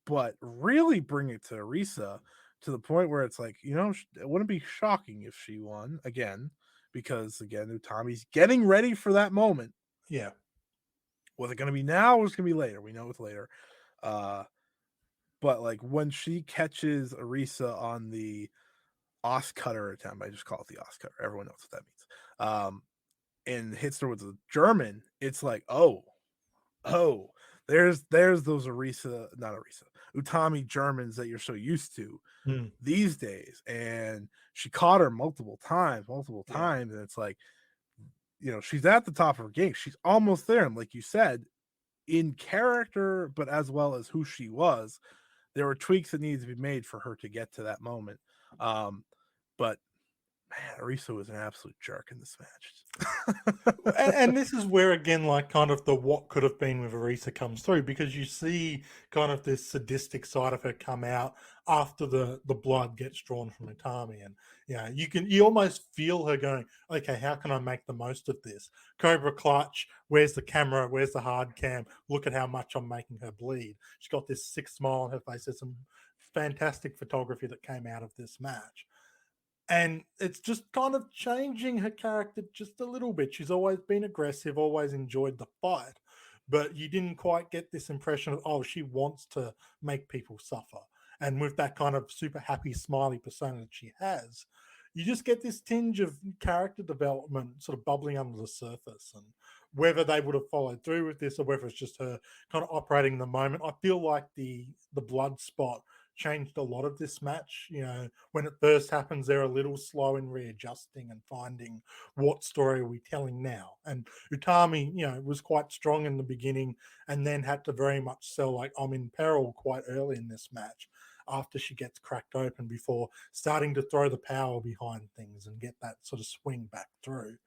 but really bring it to Arisa to the point where it's like, it wouldn't be shocking if she won again, because again, Utami's getting ready for that moment. Yeah. Was it going to be now or was it going to be later? We know it's later. But like when she catches Arisa on the Os Cutter attempt, I just call it the Os Cutter. Everyone knows what that means. And hits her with a German, it's like, oh, there's those Utami Germans that you're so used to these days. And she caught her multiple times, and it's like, she's at the top of her game. She's almost there. And like you said, in character, but as well as who she was, there were tweaks that needed to be made for her to get to that moment. But man, Arisa was an absolute jerk in this match. and this is where, again, like kind of the what could have been with Arisa comes through, because you see kind of this sadistic side of her come out after the blood gets drawn from Utami. And you almost feel her going, okay, how can I make the most of this? Cobra clutch, where's the camera? Where's the hard cam? Look at how much I'm making her bleed. She's got this sick smile on her face. There's some fantastic photography that came out of this match. And it's just kind of changing her character just a little bit. She's always been aggressive, always enjoyed the fight, but you didn't quite get this impression of, oh, she wants to make people suffer. And with that kind of super happy, smiley persona that she has, you just get this tinge of character development sort of bubbling under the surface. And whether they would have followed through with this or whether it's just her kind of operating in the moment, I feel like the blood spot changed a lot of this match. When it first happens, they're a little slow in readjusting and finding what story are we telling now. And Utami, was quite strong in the beginning and then had to very much sell like I'm in peril quite early in this match after she gets cracked open, before starting to throw the power behind things and get that sort of swing back through.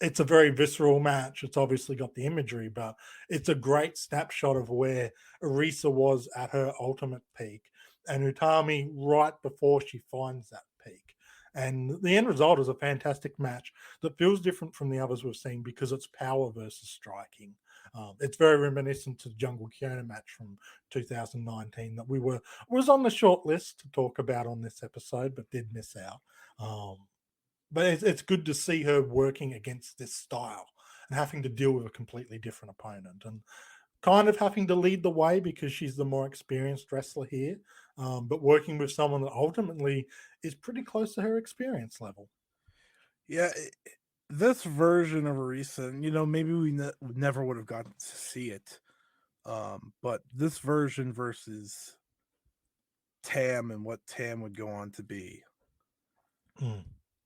It's a very visceral match. It's obviously got the imagery, but it's a great snapshot of where Arisa was at her ultimate peak and Utami right before she finds that peak. And the end result is a fantastic match that feels different from the others we've seen because it's power versus striking. It's very reminiscent to the Jungle Kyona match from 2019 that was on the short list to talk about on this episode, but did miss out. But it's good to see her working against this style and having to deal with a completely different opponent and kind of having to lead the way because she's the more experienced wrestler here, but working with someone that ultimately is pretty close to her experience level. Yeah, this version of Arisa, maybe we never would have gotten to see it, but this version versus Tam and what Tam would go on to be,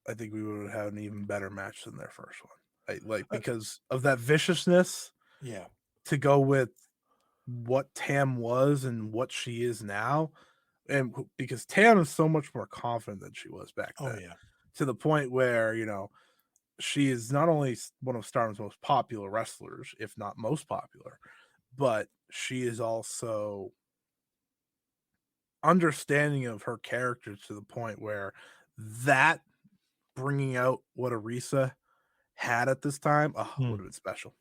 I think we would have had an even better match than their first one. Because of that viciousness. Yeah. To go with what Tam was and what she is now. And because Tam is so much more confident than she was back then. Oh, yeah. To the point where, she is not only one of Stardom's most popular wrestlers, if not most popular, but she is also understanding of her character to the point where that bringing out what Arisa had at this time would have been special.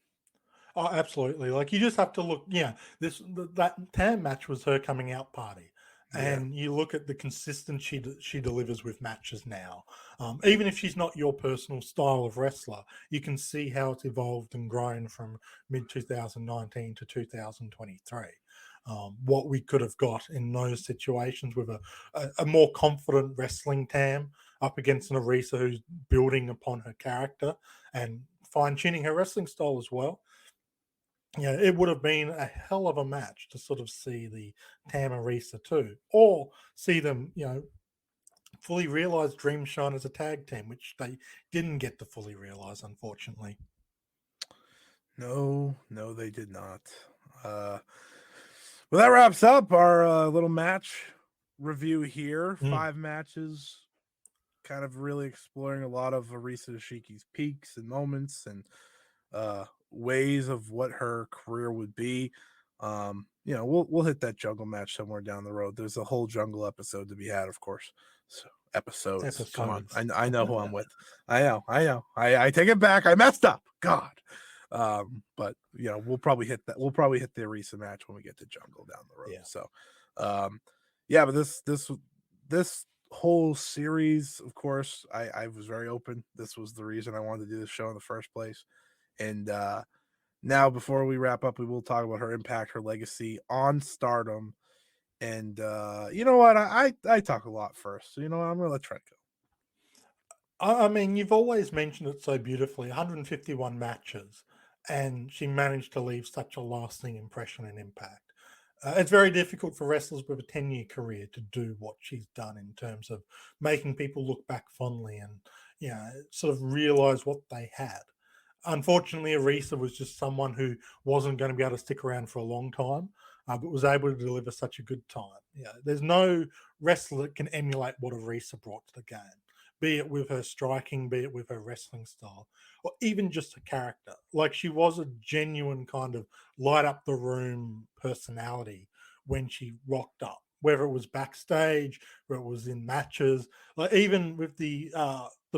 Oh, absolutely. Like you just have to look. That Tam match was her coming out party, And you look at the consistency she delivers with matches now. Even if she's not your personal style of wrestler, you can see how it's evolved and grown from mid 2019 to 2023. What we could have got in those situations with a more confident wrestling Tam up against an Arisa who's building upon her character and fine tuning her wrestling style as well. Yeah, it would have been a hell of a match to sort of see the Tam Arisa too, or see them, fully realize Dream Shine as a tag team, which they didn't get to fully realize, unfortunately. No, they did not. Well, that wraps up our little match review here. 5 matches, kind of really exploring a lot of Arisa Hoshiki's peaks and moments and ways of what her career would be. We'll hit that jungle match somewhere down the road. There's a whole jungle episode to be had, of course. So episodes. Come on, I know who I'm with. I know. I take it back. I messed up. God. But we'll probably hit that. We'll probably hit the Arisa match when we get to jungle down the road. Yeah. So, but this whole series, of course, I was very open. This was the reason I wanted to do this show in the first place. And now, before we wrap up, we will talk about her impact, her legacy on Stardom. And you know what? I talk a lot first. So, I'm going to let Trent go. I mean, you've always mentioned it so beautifully, 151 matches, and she managed to leave such a lasting impression and impact. It's very difficult for wrestlers with a 10-year career to do what she's done in terms of making people look back fondly and, sort of realize what they had. Unfortunately, Arisa was just someone who wasn't going to be able to stick around for a long time, but was able to deliver such a good time. There's no wrestler that can emulate what Arisa brought to the game, be it with her striking, be it with her wrestling style, or even just her character. Like, she was a genuine kind of light up the room personality when she rocked up, whether it was backstage, whether it was in matches, like even with the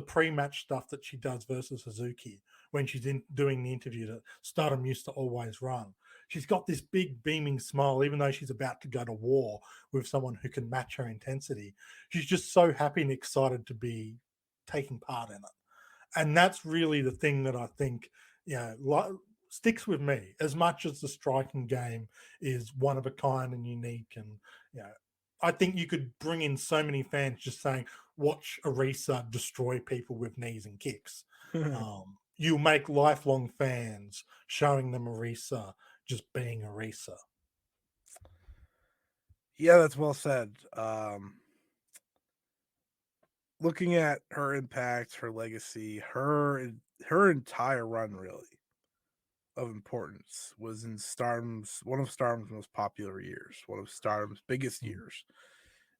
pre-match stuff that she does versus Suzuki when she's doing the interview that Stardom used to always run. She's got this big beaming smile, even though she's about to go to war with someone who can match her intensity. She's just so happy and excited to be taking part in it. And that's really the thing that I think, sticks with me as much as the striking game is one of a kind and unique. And, I think you could bring in so many fans just saying, watch Arisa destroy people with knees and kicks. You make lifelong fans showing them Arisa just being Arisa. Yeah, that's well said. Looking at her impact, her legacy, her entire run really of importance was in one of Stardom's most popular years, one of Stardom's biggest years.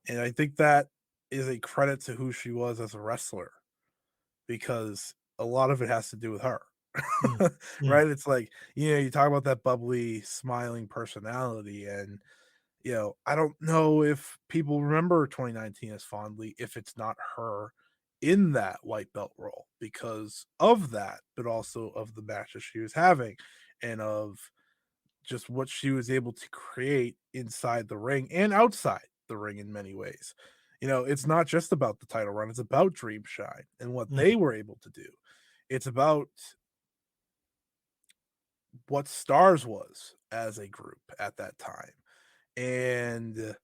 And I think that is a credit to who she was as a wrestler, because a lot of it has to do with her. Right? It's like, you talk about that bubbly, smiling personality, and I don't know if people remember 2019 as fondly if it's not her in that white belt role because of that, but also of the matches she was having and of just what she was able to create inside the ring and outside the ring in many ways. It's not just about the title run, it's about Dream Shine and what they were able to do. It's about what Stars was as a group at that time. And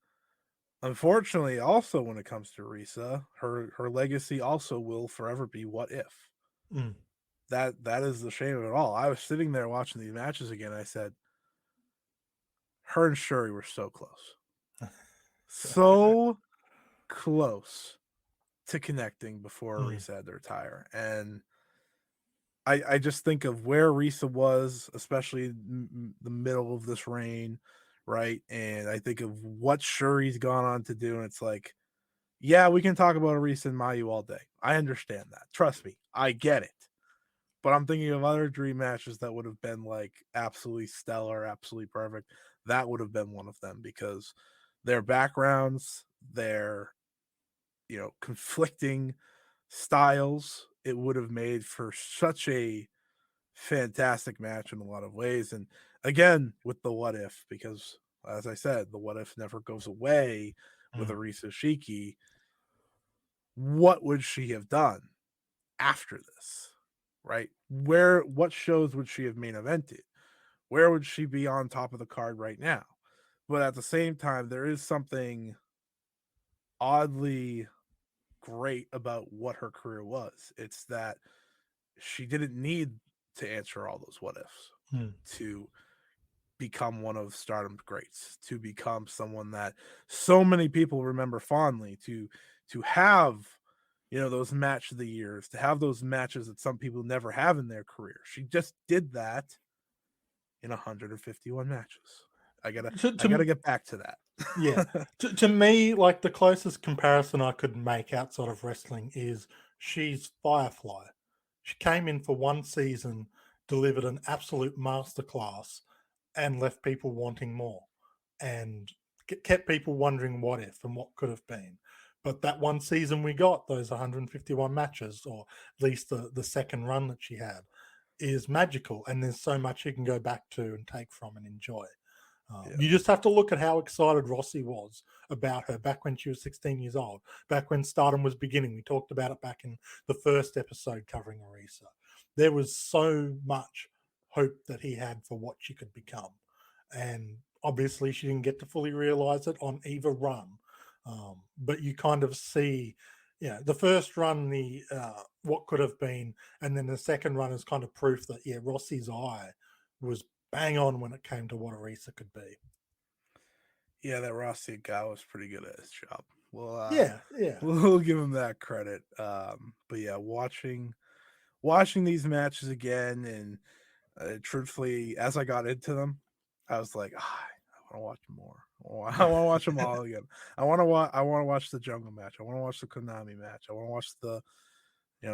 unfortunately, also when it comes to Arisa, her legacy also will forever be what if. That is the shame of it all. I was sitting there watching these matches again. I said, her and Shuri were so close. So close to connecting before Arisa had to retire. And I just think of where Arisa was, especially the middle of this reign, right? And I think of what Shuri's gone on to do, and it's like, yeah, we can talk about Arisa and Mayu all day. I understand that. Trust me, I get it. But I'm thinking of other dream matches that would have been like absolutely stellar, absolutely perfect. That would have been one of them because their backgrounds, their conflicting styles, it would have made for such a fantastic match in a lot of ways. And again, with the what if, because as I said, the what if never goes away with Arisa Hoshiki, what would she have done after this? Right? What shows would she have main evented? Where would she be on top of the card right now? But at the same time, there is something oddly great about what her career was. It's that she didn't need to answer all those what ifs to become one of Stardom's greats, to become someone that so many people remember fondly, to have those match of the years, to have those matches that some people never have in their career. She just did that in 151 matches. I gotta get back to that. Yeah. To me, like the closest comparison I could make outside of wrestling is she's Firefly. She came in for one season, delivered an absolute masterclass, and left people wanting more, and kept people wondering what if and what could have been. But that one season we got, those 151 matches, or at least the second run that she had, is magical, and there's so much you can go back to and take from and enjoy. You just have to look at how excited Rossi was about her back when she was 16 years old, back when Stardom was beginning. We talked about it back in the first episode covering Arisa. There was so much hope that he had for what she could become. And obviously she didn't get to fully realize it on either run. But you kind of see, the first run, the what could have been, and then the second run is kind of proof that, Rossi's eye was bang on when it came to what Arisa could be. Yeah, that Rossi guy was pretty good at his job. Well, yeah, we'll give him that credit. But yeah, watching these matches again, and truthfully, as I got into them, I was like, I want to watch more. I want to watch them all again. I want to watch the Jungle match. I want to watch the Konami match. I want to watch the,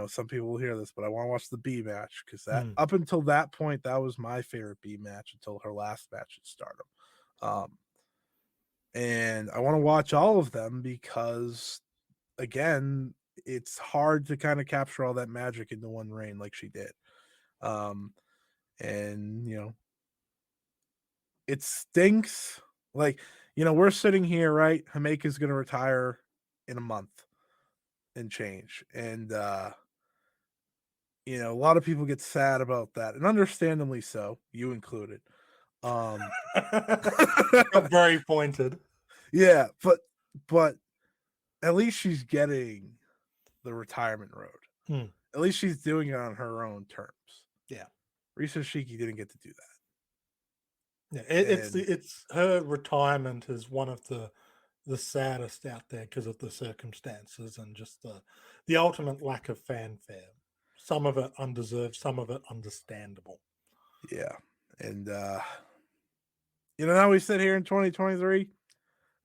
some people will hear this, but I want to watch the B match, because that up until that point, that was my favorite B match until her last match at Stardom. And I want to watch all of them because, again, it's hard to kind of capture all that magic into one reign like she did. And it stinks. Like, we're sitting here, right? Himeka's going to retire in a month and change. And, a lot of people get sad about that, and understandably so, you included. Very pointed. Yeah, but at least she's getting the retirement road. At least she's doing it on her own terms. Yeah. Arisa Hoshiki didn't get to do that. Yeah, it's her retirement is one of the saddest out there because of the circumstances and just the ultimate lack of fanfare. Some of it undeserved, some of it understandable. Yeah. And now we sit here in 2023.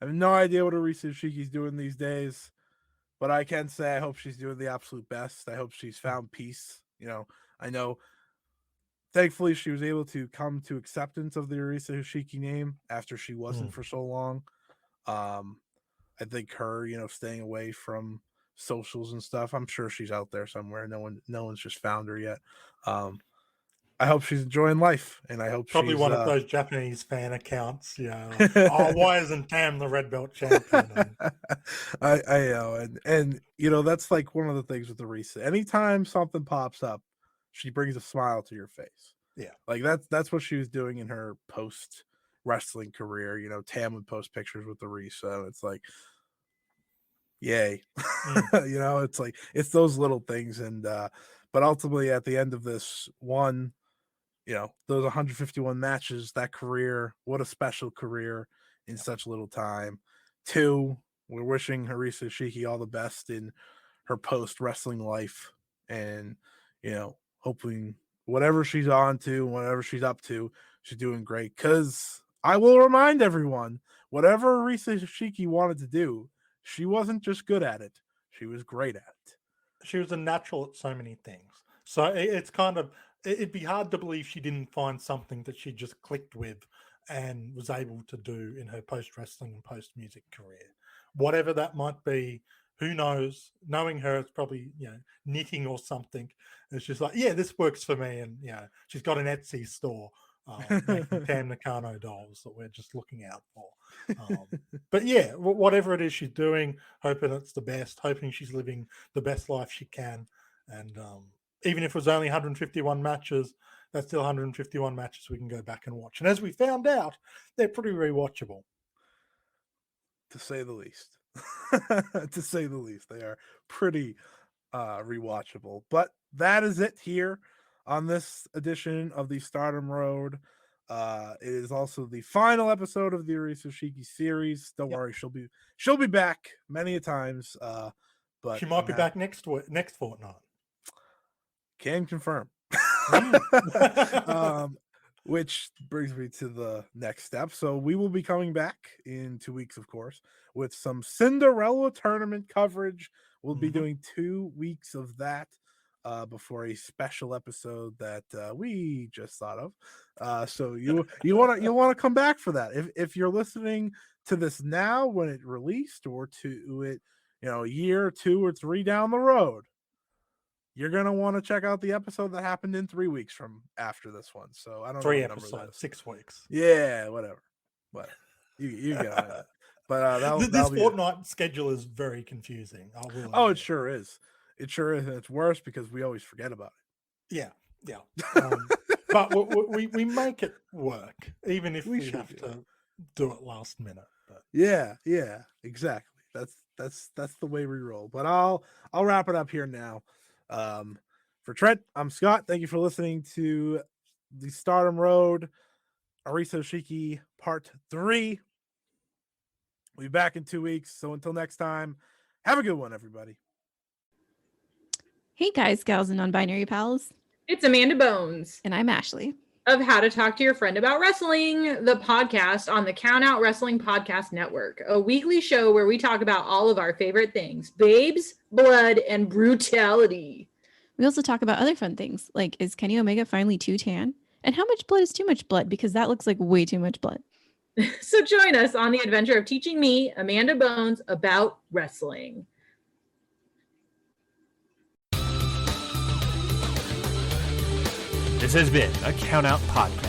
I have no idea what Arisa Hoshiki's doing these days, but I can say I hope she's doing the absolute best. I hope she's found peace. I know, thankfully, she was able to come to acceptance of the Arisa Hoshiki name after she wasn't for so long. I think her, staying away from socials and stuff, I'm sure she's out there somewhere. No one's just found her yet. I hope she's enjoying life, and I hope probably she's one of those Japanese fan accounts. Why isn't Tam the red belt champion? I know, and that's like one of the things with Arisa. Anytime something pops up, she brings a smile to your face. Yeah, like that's what she was doing in her post wrestling career. Tam would post pictures with Arisa, and it's like, yay. It's like, it's those little things. And but ultimately at the end of this one, those 151 matches, that career, what a special career in such little time. 2, we're wishing Arisa Hoshiki all the best in her post wrestling life, and hoping whatever she's on to, whatever she's up to, she's doing great. Because I will remind everyone, whatever Arisa Hoshiki wanted to do, she wasn't just good at it, she was great at it. She was a natural at so many things. So it's kind of, it'd be hard to believe she didn't find something that she just clicked with and was able to do in her post-wrestling and post-music career. Whatever that might be, who knows? Knowing her, it's probably, knitting or something. It's just like, yeah, this works for me. And, she's got an Etsy store making Tam Nakano dolls that we're just looking out for. But yeah, whatever it is she's doing, hoping it's the best, hoping she's living the best life she can. And even if it was only 151 matches, that's still 151 matches we can go back and watch. And as we found out, they're pretty rewatchable. To say the least. To say the least. They are pretty rewatchable. But that is it here on this edition of the Stardom Road. It is also the final episode of the Arisa Hoshiki series. Don't worry, she'll be back many a times. But she might be back next fortnight. Can confirm. Which brings me to the next step. So we will be coming back in 2 weeks, of course, with some Cinderella tournament coverage. We'll be doing 2 weeks of that before a special episode that we just thought of. So you want to come back for that. If you're listening to this now when it released, or to it, a year, 2 or 3 down the road, you're gonna want to check out the episode that happened in 3 weeks from after this one. So I don't know. 3 episodes, 6 weeks. Yeah, whatever. But you get it. But this fortnight schedule is very confusing. It sure is. It sure is, and it's worse because we always forget about it. Yeah. But we make it work, even if we have to do it last minute. But. Yeah, exactly. That's the way we roll. But I'll wrap it up here now. For Trent, I'm Scott. Thank you for listening to the Stardom Road Arisa Hoshiki Part 3. We'll be back in 2 weeks. So until next time, have a good one, everybody. Hey guys, gals, and non-binary pals. It's Amanda Bones. And I'm Ashley. Of How to Talk to Your Friend About Wrestling, the podcast on the Count Out Wrestling Podcast Network, a weekly show where we talk about all of our favorite things: babes, blood, and brutality. We also talk about other fun things, like, is Kenny Omega finally too tan? And how much blood is too much blood? Because that looks like way too much blood. So join us on the adventure of teaching me, Amanda Bones, about wrestling. This has been a Count Out Podcast.